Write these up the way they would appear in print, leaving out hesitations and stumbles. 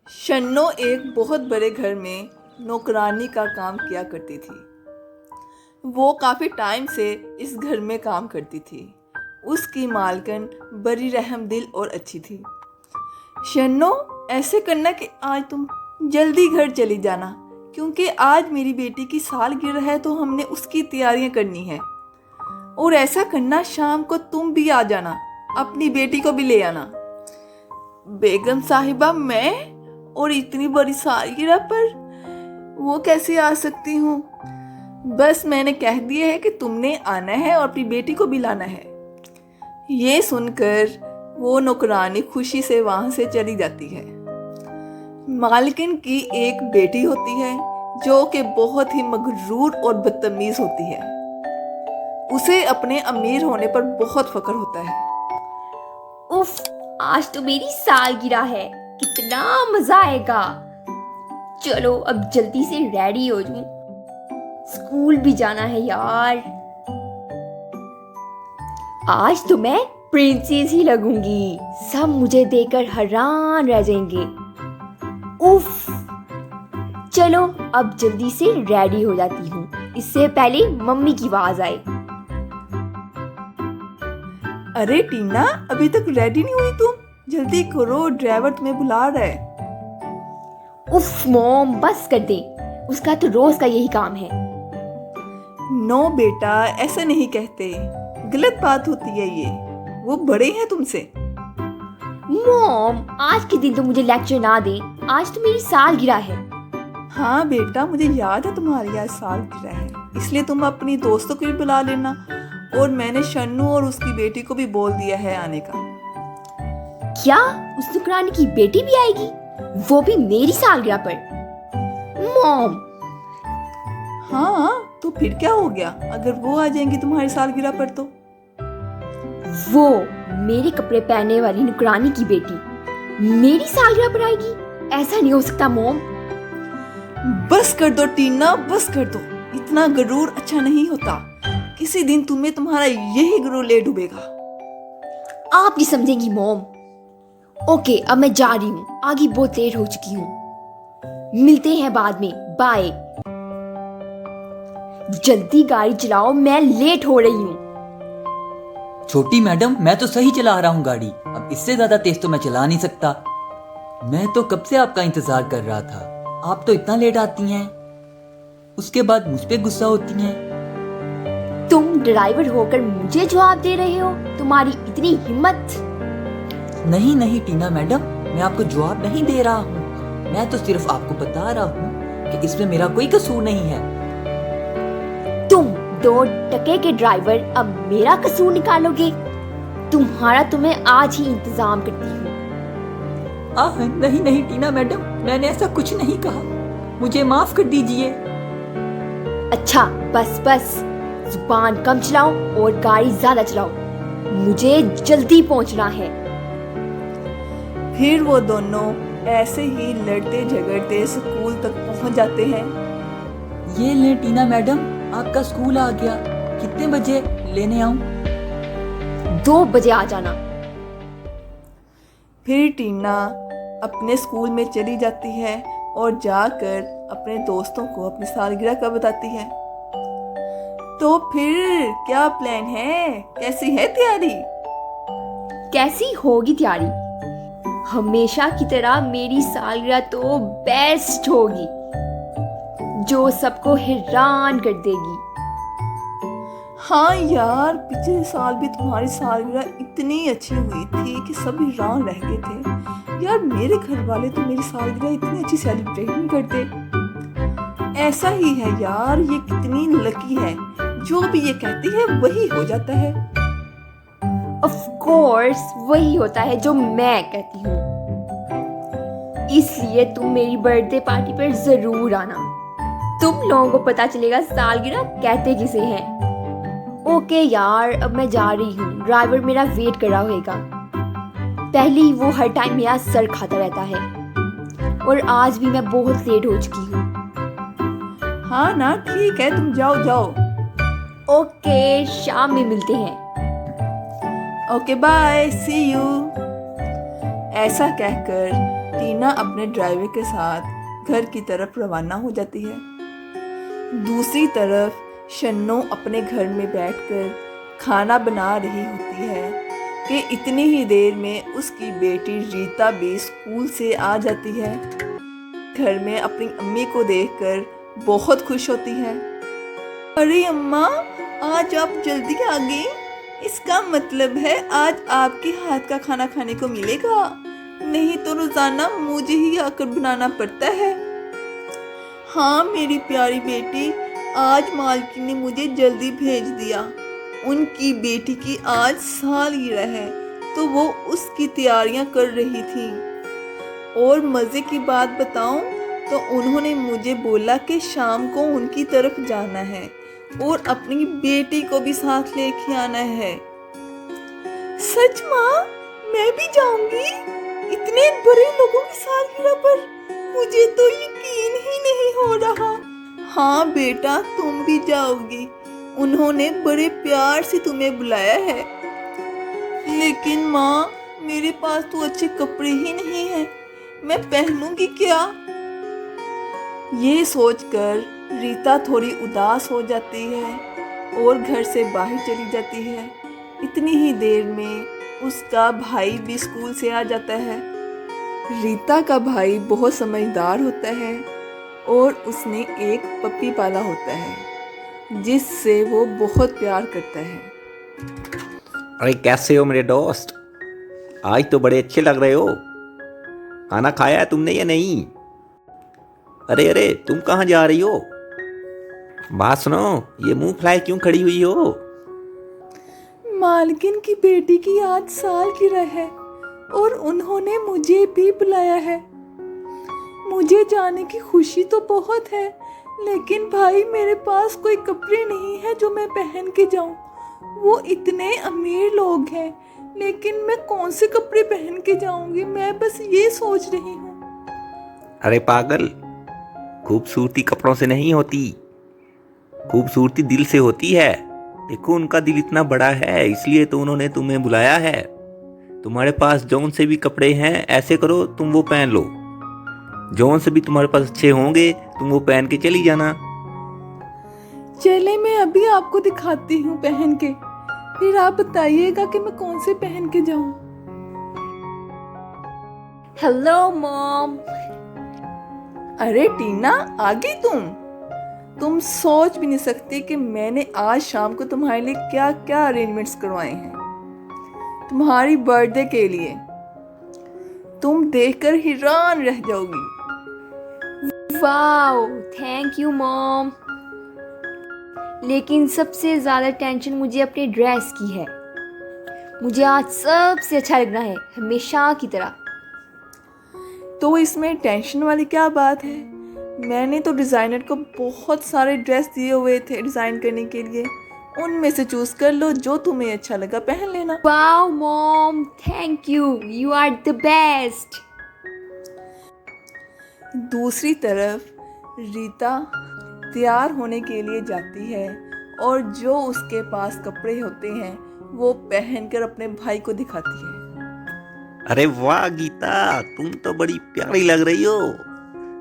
शन्नो एक बहुत बड़े घर में नौकरानी का काम किया करती थी। वो काफ़ी टाइम से इस घर में काम करती थी। उसकी मालकिन बड़ी रहमदिल और अच्छी थी। शन्नो, ऐसे करना कि आज तुम जल्दी घर चली जाना, क्योंकि आज मेरी बेटी की सालगिरह है तो हमने उसकी तैयारियां करनी है। और ऐसा करना, शाम को तुम भी आ जाना, अपनी बेटी को भी ले आना। बेगम साहिबा, मैं और इतनी बड़ी सालगिरह पर वो कैसे आ सकती हूँ? बस मैंने कह दिया है कि तुमने आना है और अपनी बेटी को भी लाना है। ये सुनकर वो नौकरानी खुशी से वहाँ से चली जाती है। मालकिन की एक बेटी होती है जो कि बहुत ही मगरूर और बदतमीज होती है। उसे अपने अमीर होने पर बहुत फख्र होता है। उफ, आज तो मेरी सालगिरह है, कितना मजा आएगा। चलो अब जल्दी से रेडी हो जाऊं, स्कूल भी जाना है यार। आज तो मैं प्रिंसेस ही लगूंगी, सब मुझे देखकर हैरान रह जाएंगे। उफ, चलो अब जल्दी से रेडी हो जाती हूँ, इससे पहले मम्मी की आवाज आए। अरे टीना, अभी तक रेडी नहीं हुई तुम? जल्दी करो, ड्राइवर तुम्हें बुला रहा है। उफ मॉम, बस कर दे, उसका तो रोज का यही काम है। नो बेटा, ऐसा नहीं कहते, गलत बात होती है ये। वो बड़े हैं तुमसे। मॉम, आज के दिन तो मुझे लेक्चर ना दे, आज तो मेरी सालगिरह है। हाँ बेटा, मुझे याद है तुम्हारी आज सालगिरह है, इसलिए तुम अपनी दोस्तों को भी बुला लेना। और मैंने शन्नू और उसकी बेटी को भी बोल दिया है आने का। क्या उस नौकरानी की बेटी भी आएगी, वो भी मेरी सालगिरह पर? मॉम, हाँ तो फिर क्या हो गया अगर वो आ जाएंगी तुम्हारी सालगिरह पर? तो वो मेरे कपड़े पहनने वाली नौकरानी की बेटी मेरी सालगिरह पर आएगी? ऐसा नहीं हो सकता मॉम। बस कर दो टीना, बस कर दो, इतना गरूर अच्छा नहीं होता। किसी दिन तुम्हें तुम्हारा यही गुरु ले डूबेगा। आप नहीं समझेंगी मॉम। ओके, अब मैं जा रही हूँ, आगे बहुत लेट हो चुकी हूँ। मिलते हैं बाद में, बाय। जल्दी गाड़ी चलाओ, मैं लेट हो रही हूँ। छोटी मैडम, मैं तो सही चला रहा हूँ गाड़ी, अब इससे ज्यादा तेज तो मैं चला नहीं सकता। मैं तो कब से आपका इंतजार कर रहा था, आप तो इतना लेट आती हैं, उसके बाद मुझ पे गुस्सा होती हैं। तुम ड्राइवर होकर मुझे जवाब दे रहे हो? तुम्हारी इतनी हिम्मत? नहीं नहीं टीना मैडम, मैं आपको जवाब नहीं दे रहा हूँ, मैं तो सिर्फ आपको बता रहा हूँ कि इसमें मेरा कोई कसूर नहीं है। तुम दो टके के ड्राइवर अब मेरा कसूर निकालोगे? तुम्हारा तो मैं आज ही इंतजाम करती हूँ। नहीं नहीं टीना मैडम, मैंने ऐसा कुछ नहीं कहा, मुझे माफ कर दीजिए। अच्छा बस बस, जुबान कम चलाओ और गाड़ी ज्यादा चलाओ, मुझे जल्दी पहुंचना है। फिर वो दोनों ऐसे ही लड़ते झगड़ते स्कूल तक पहुंच जाते हैं। ये ले टीना मैडम, आपका स्कूल आ गया, कितने बजे लेने आऊं? 2 बजे आ जाना। फिर टीना अपने स्कूल में चली जाती है और जाकर अपने दोस्तों को अपनी सालगिरह का बताती है। तो फिर क्या प्लान है, कैसी है तैयारी? कैसी होगी तैयारी? हमेशा की तरह मेरी सालगिरह तो बेस्ट होगी, जो सबको हैरान कर देगी। हाँ यार, पिछले साल भी तुम्हारी सालगिरह इतनी अच्छी हुई थी कि सब हैरान रह गए थे। यार मेरे घर वाले तो मेरी सालगिरह इतनी अच्छी सेलिब्रेट नहीं करते। ऐसा ही है यार, ये कितनी लकी है, जो भी ये कहती है वही हो जाता है। ऑफ कोर्स वही होता है जो मैं कहती हूँ, इसलिए तुम मेरी बर्थडे पार्टी पर जरूर आना। तुम लोगों को पता चलेगा सालगिरह कहते किसे हैं। ओके यार, अब मैं जा रही हूँ, ड्राइवर मेरा वेट कर रहा होगा। पहले ही वो हर टाइम मेरा सर खाता रहता है और आज भी मैं बहुत लेट हो चुकी हूँ। हाँ ना, ठीक है, तुम जाओ जाओ। ओके, शाम में मिलते हैं। Okay bye, see you. ऐसा कहकर टीना अपने ड्राइवर के साथ घर की तरफ रवाना हो जाती है। दूसरी तरफ शन्नो अपने घर में बैठकर खाना बना रही होती है कि इतनी ही देर में उसकी बेटी रीता भी स्कूल से आ जाती है। घर में अपनी अम्मी को देखकर बहुत खुश होती है। अरे अम्मा, आज आप जल्दी आ गई। इसका मतलब है आज आपके हाथ का खाना खाने को मिलेगा, नहीं तो रोजाना मुझे ही आकर बनाना पड़ता है। हाँ मेरी प्यारी बेटी, आज मालकिन ने मुझे जल्दी भेज दिया। उनकी बेटी की आज सालगिरह है तो वो उसकी तैयारियां कर रही थी। और मज़े की बात बताऊं तो उन्होंने मुझे बोला कि शाम को उनकी तरफ जाना है और अपनी बेटी को भी साथ लेके आना है। सच माँ, मैं भी जाऊंगी? इतने बड़े लोगों की सालगिरह पर मुझे तो यकीन ही नहीं हो रहा। हाँ बेटा, तुम भी जाओगी। उन्होंने बड़े प्यार से तुम्हें बुलाया है। लेकिन माँ, मेरे पास तो अच्छे कपड़े ही नहीं हैं, मैं पहनूंगी क्या? ये सोचकर रीता थोड़ी उदास हो जाती है और घर से बाहर चली जाती है। इतनी ही देर में उसका भाई भी स्कूल से आ जाता है। रीता का भाई बहुत समझदार होता है और उसने एक पप्पी पाला होता है जिससे वो बहुत प्यार करता है। अरे कैसे हो मेरे दोस्त? आज तो बड़े अच्छे लग रहे हो। खाना खाया है तुमने या नहीं? अरे तुम कहाँ जा रही हो? बात सुनो, ये मुंह फुलाए क्यों खड़ी हुई हो? मालकिन की बेटी की आज सालगिरह है और उन्होंने मुझे भी बुलाया है। मुझे जाने की खुशी तो बहुत है, लेकिन भाई मेरे पास कोई कपड़े नहीं है जो मैं पहन के जाऊं। वो इतने अमीर लोग हैं, लेकिन मैं कौन से कपड़े पहन के जाऊंगी, मैं बस ये सोच रही हूँ। अरे पागल, खूबसूरती कपड़ों से नहीं होती, खूबसूरती दिल से होती है। देखो उनका दिल इतना बड़ा है, इसलिए तो उन्होंने तुम्हें बुलाया है। तुम्हारे पास जौन से भी कपड़े हैं, ऐसे करो तुम वो पहन लो। जौन से भी तुम्हारे पास अच्छे होंगे तुम वो पहन के चली जाना। चले, मैं अभी आपको दिखाती हूँ पहन के, फिर आप बताइएगा कि मैं कौन से पहन के जाऊं। Hello mom. अरे टीना, आ गई तुम सोच भी नहीं सकती कि मैंने आज शाम को तुम्हारे लिए क्या क्या अरेंजमेंट्स करवाए हैं तुम्हारी बर्थडे के लिए। तुम देखकर हैरान रह जाओगी। Wow, thank you mom. लेकिन सबसे ज़्यादा टेंशन मुझे अपने ड्रेस की है। मुझे आज सबसे अच्छा लगना है, हमेशा की तरह। तो इसमें टेंशन वाली क्या बात है? मैंने तो डिज़ाइनर को बहुत सारे ड्रेस दिए हुए थे डिज़ाइन करने के लिए। उनमें से चूज़ कर लो, जो तुम्हें अच्छा लगा पहन लेना। Wow mom, thank you are the best. दूसरी तरफ रीता तैयार होने के लिए जाती है और जो उसके पास कपड़े होते हैं वो पहनकर अपने भाई को दिखाती है। अरे वाह गीता, तुम तो बड़ी प्यारी लग रही हो।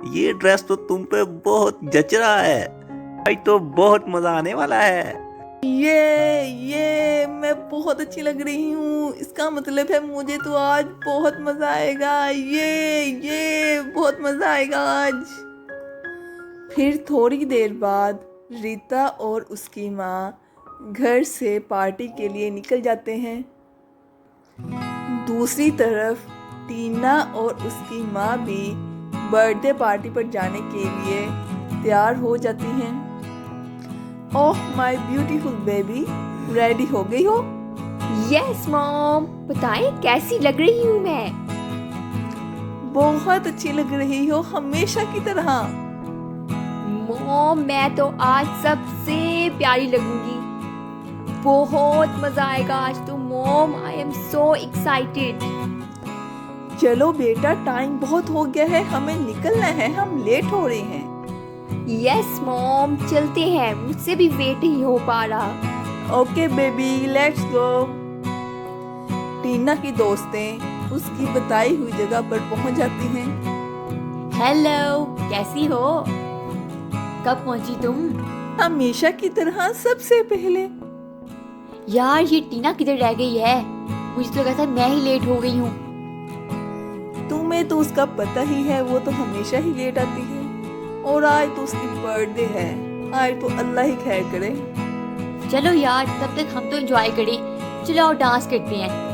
ये ड्रेस तो तुम पे बहुत जच रहा है। भाई तो बहुत मजा आने वाला है। ये मैं बहुत अच्छी लग रही हूँ। इसका मतलब है मुझे तो आज बहुत मजा आएगा। ये बहुत मजा आएगा आज। फिर थोड़ी देर बाद रीता और उसकी माँ घर से पार्टी के लिए निकल जाते हैं। दूसरी तरफ टीना और उसकी माँ भी बर्थडे पार्टी पर जाने के लिए तैयार हो जाती हैं। Oh my beautiful baby, ready हो गई हो? यस मॉम, बताएं कैसी लग रही हूँ मैं? बहुत अच्छी लग रही हो, हमेशा की तरह। मॉम, मैं तो आज सबसे प्यारी लगूंगी। बहुत मजा आएगा आज तो mom. I am so excited. चलो बेटा, टाइम बहुत हो गया है, हमें निकलना है, हम लेट हो रहे हैं। यस मॉम, चलते हैं, मुझसे भी वेट नहीं हो पा रहा। Okay baby, let's go. Tina की दोस्तें उसकी बताई हुई जगह पर पहुंच जाती हैं। हेलो, कैसी हो? कब पहुंची तुम? हमेशा की तरह सबसे पहले। यार, ये टीना किधर रह गई है? मुझे तो लगा था मैं ही लेट हो गई हूँ। तुम्हें तो उसका पता ही है, वो तो हमेशा ही लेट आती है। और आज तो उसकी बर्थडे है, आज तो अल्लाह ही खैर करे। चलो यार, तब तक हम तो एंजॉय करें। चलो आओ डांस करते हैं।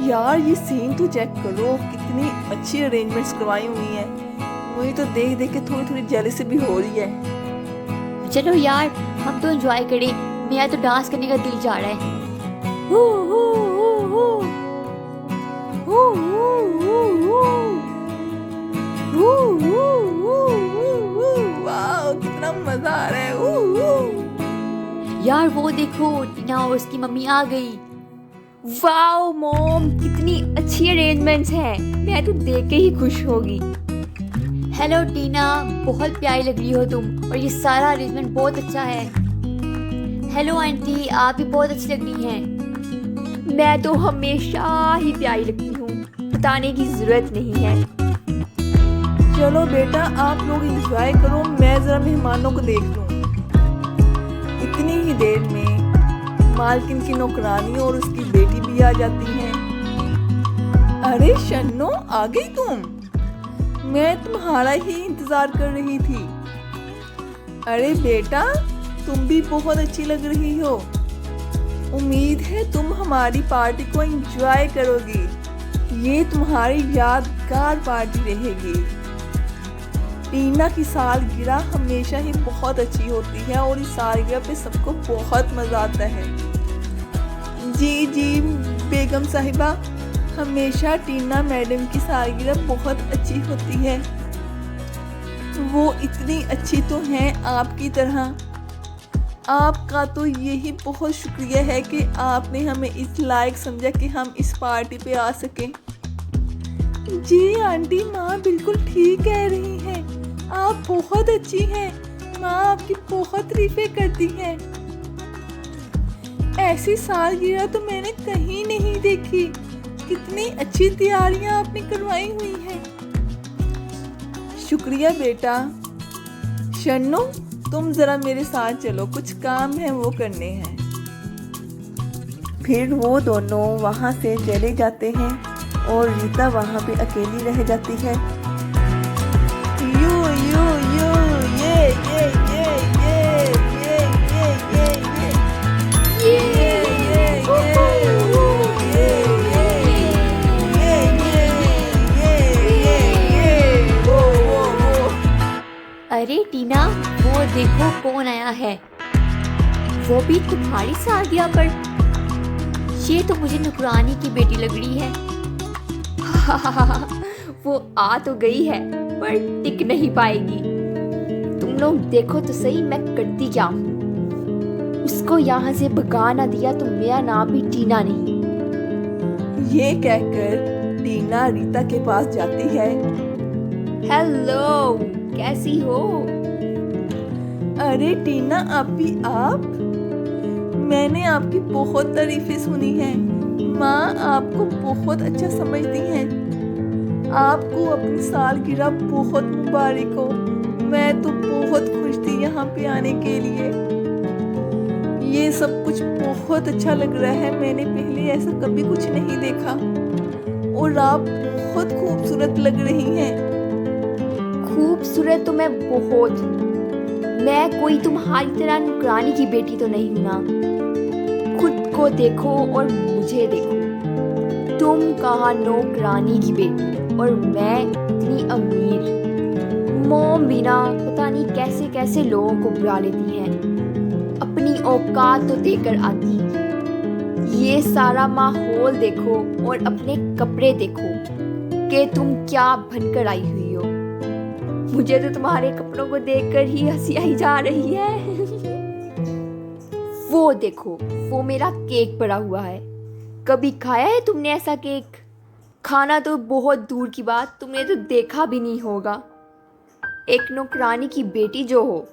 यार ये सीन तो चेक करो, कितनी अच्छी अरेंजमेंट्स करवाई हुई हैं। मुझे तो देख देख के थोड़ी थोड़ी जेलसी भी हो रही है। चलो यार, हम तो एंजॉय करें। मेरा तो डांस करने का दिल चाह रहा है। हू हू हू हू हू हू हू हू। वाह, कितना मजा आ रहा है। यार वो देखो, टीना और उसकी मम्मी आ गई। वाओ मॉम, कितनी अच्छी अरेंजमेंट्स हैं। मैं तो देख के ही खुश होगी। हेलो टीना, बहुत प्यारी लग रही हो तुम, और ये सारा अरेंजमेंट बहुत अच्छा है। हेलो आंटी, आप भी बहुत अच्छी लग रही हैं। मैं तो हमेशा ही प्यारी लगती हूँ, बताने की जरूरत नहीं है। चलो बेटा, आप लोग एंजॉय करो, मैं जरा मेहमानों को देख लूं। इतनी ही देर में मालकिन की नौकरानी और उसकी बेटी भी आ जाती हैं। अरे शन्नो, आ गई तुम? मैं तुम्हारा ही इंतजार कर रही थी। अरे बेटा, तुम भी बहुत अच्छी लग रही हो। उम्मीद है तुम हमारी पार्टी को एंजॉय करोगी। ये तुम्हारी यादगार पार्टी रहेगी। टीना की सालगिरह हमेशा ही बहुत अच्छी होती है और इस सालगिरह पे सबको बहुत मज़ा आता है। जी जी बेगम साहिबा, हमेशा टीना मैडम की सालगिरह बहुत अच्छी होती है। वो इतनी अच्छी तो हैं आपकी तरह। आपका तो यही बहुत शुक्रिया है कि आपने हमें इस लायक समझा कि हम इस पार्टी पे आ सकें। जी आंटी, माँ बिल्कुल ठीक कह रही हैं। आप बहुत अच्छी हैं। माँ आपकी बहुत तारीफें करती हैं। ऐसी सालगिरह तो मैंने कहीं नहीं देखी। कितनी अच्छी तैयारियां आपने करवाई हुई हैं। शुक्रिया बेटा। शन्नो, तुम जरा मेरे साथ चलो, कुछ काम है वो करने हैं। फिर वो दोनों वहाँ से चले जाते हैं और रीता वहाँ पे अकेली रह जाती है। यू यू यू ये ये ये ये ये ये ये अरे टीना, वो देखो कौन आया है। वो भी तुम्हारी सालगिरह पर। ये तो मुझे नुकरानी की बेटी लग रही है। वो आ तो गई है पर टिक नहीं पाएगी। तुम लोग देखो तो सही मैं करती क्या हूँ। उसको यहाँ से भगा ना दिया तो मेरा नाम भी टीना नहीं। ये कहकर टीना रीता के पास जाती है। हेलो, कैसी हो? अरे टीना, आप मैंने आपकी बहुत तारीफें सुनी हैं। माँ आपको बहुत अच्छा समझती हैं। आपको अपनी सालगिरह बहुत मुबारक हो। मैं तो बहुत खुश थी यहाँ पे आने के लिए। ये सब कुछ बहुत अच्छा लग रहा है। मैंने पहले ऐसा कभी कुछ नहीं देखा। और आप बहुत खूबसूरत लग रही हैं। खूबसूरत तो मैं बहुत हूँ। मैं कोई तुम्हारी तरह नुकरानी की बेटी तो नहीं हूँ ना। खुद को देखो और मुझे देखो। तुम कहाँ नौकरानी की बेटी और मैं इतनी अमीर। मॉम भी ना पता नहीं कैसे कैसे लोगों को बुला लेती हैं। अपनी औकात तो देकर आती। ये सारा माहौल देखो और अपने कपड़े देखो कि तुम क्या बनकर आई हुई हो। मुझे तो तुम्हारे कपड़ों को देखकर ही हंसी आई जा रही है। वो देखो, वो मेरा केक पड़ा हुआ है। कभी खाया है तुमने ऐसा केक? खाना तो बहुत दूर की बात, तुमने तो देखा भी नहीं होगा। एक नौकरानी की बेटी जो हो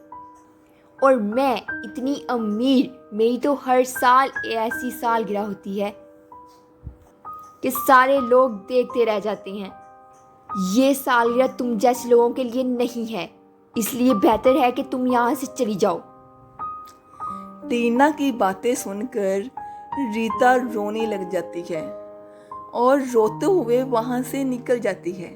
और मैं इतनी अमीर, मेरी तो हर साल ऐसी सालगिरह होती है। कि सारे लोग देखते रह जाते हैं। ये सालगिरह तुम जैसे लोगों के लिए नहीं है, इसलिए बेहतर है कि तुम यहाँ से चली जाओ। टीना की बातें सुनकर रीता रोने लग जाती है और रोते हुए वहाँ से निकल जाती है।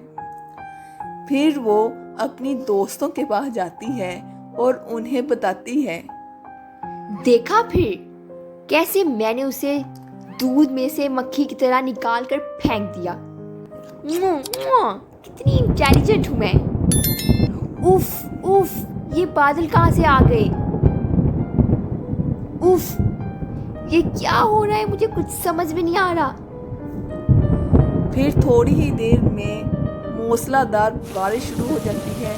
फिर वो अपनी दोस्तों के पास जाती है और उन्हें बताती है। देखा फिर कैसे मैंने उसे दूध में से मक्खी की तरह निकाल कर फेंक दिया। कितनी इंटेलिजेंट हूँ मैं। उफ उफ, ये बादल कहाँ से आ गए। उफ, ये क्या हो रहा है, मुझे कुछ समझ में नहीं आ रहा। फिर थोड़ी ही देर में मूसलाधार बारिश शुरू हो जाती है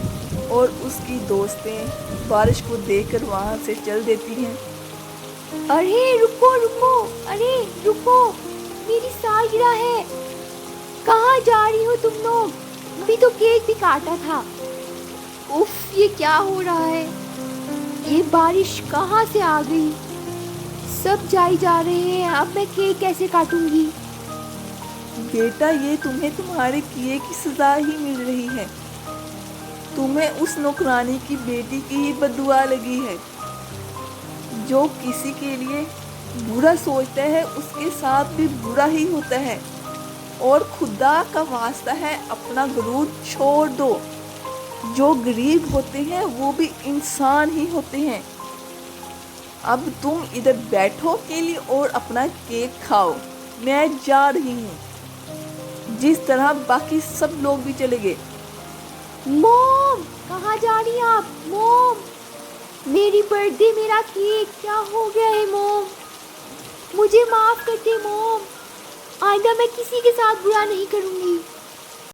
और उसकी दोस्तें बारिश को देखकर वहाँ से चल देती हैं। अरे रुको रुको, अरे रुको, मेरी सालगिरह है। कहाँ जा रही हो तुम लोग? अभी तो केक भी काटा था। उफ, ये क्या हो रहा है? ये बारिश कहाँ से आ गई? सब जाई जा रहे हैं, अब मैं केक कैसे काटूंगी? बेटा, ये तुम्हें तुम्हारे किए की सजा ही मिल रही है। तुम्हें उस नौकरानी की बेटी की ही बददुआ लगी है। जो किसी के लिए बुरा सोचता है उसके साथ भी बुरा ही होता है। और खुदा का वास्ता है, अपना गुरूर छोड़ दो। जो गरीब होते हैं वो भी इंसान ही होते हैं। अब तुम इधर बैठो केली और अपना केक खाओ। मैं जा रही हूँ, जिस तरह बाकी सब लोग भी चले गए। मॉम, कहाँ जा रही हैं आप? मॉम, मेरी बर्थडे, मेरा केक, क्या हो गया है मॉम? मुझे माफ कर दे मॉम, आइंदा मैं किसी के साथ बुरा नहीं करूँगी।